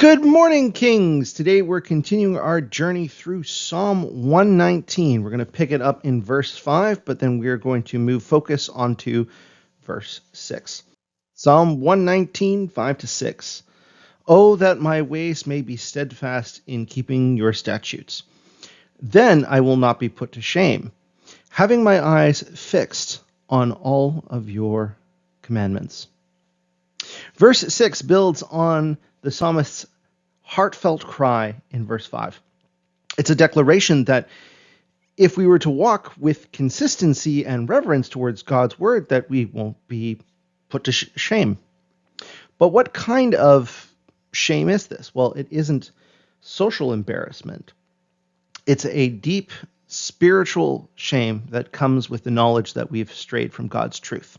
Good morning, Kings. Today we're continuing our journey through Psalm 119. We're going to pick it up in verse 5, but then we're going to move focus onto verse 6. Psalm 119, 5 to 6. Oh, that my ways may be steadfast in keeping your statutes. Then I will not be put to shame, having my eyes fixed on all of your commandments. Verse 6 builds on the psalmist's heartfelt cry in verse 5. It's a declaration that if we were to walk with consistency and reverence towards God's word, that we won't be put to shame. But what kind of shame is this? Well, it isn't social embarrassment. It's a deep spiritual shame that comes with the knowledge that we've strayed from God's truth.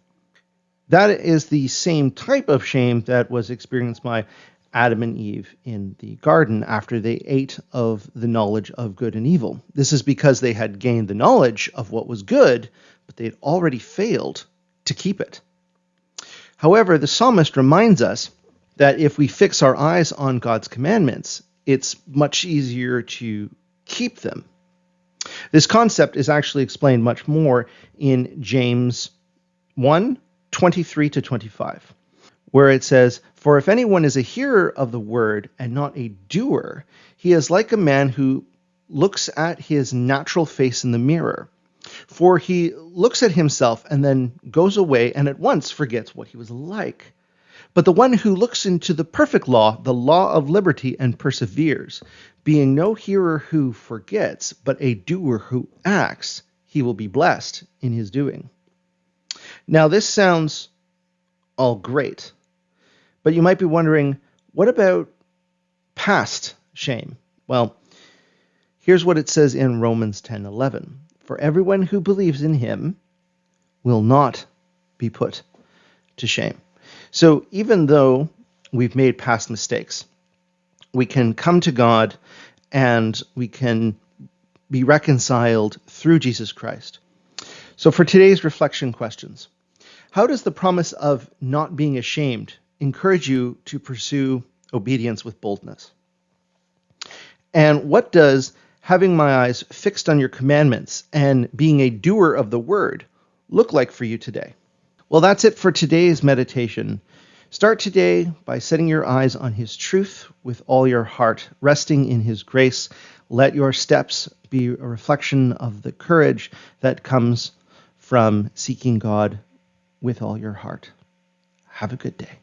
That is the same type of shame that was experienced by Adam and Eve in the garden after they ate of the knowledge of good and evil. This is because they had gained the knowledge of what was good, but they had already failed to keep it. However, the psalmist reminds us that if we fix our eyes on God's commandments, it's much easier to keep them. This concept is actually explained much more in James 1:23-25. where it says, "For if anyone is a hearer of the word and not a doer, he is like a man who looks at his natural face in the mirror. For he looks at himself and then goes away and at once forgets what he was like. But the one who looks into the perfect law, the law of liberty, and perseveres, being no hearer who forgets, but a doer who acts, he will be blessed in his doing." Now, this sounds all great. But you might be wondering, what about past shame? Well, here's what it says in Romans 10:11. "For everyone who believes in him will not be put to shame." So even though we've made past mistakes, we can come to God and we can be reconciled through Jesus Christ. So for today's reflection questions, how does the promise of not being ashamed encourage you to pursue obedience with boldness? And what does having my eyes fixed on your commandments and being a doer of the word look like for you today? Well, that's it for today's meditation. Start today by setting your eyes on his truth with all your heart, resting in his grace. Let your steps be a reflection of the courage that comes from seeking God with all your heart. Have a good day.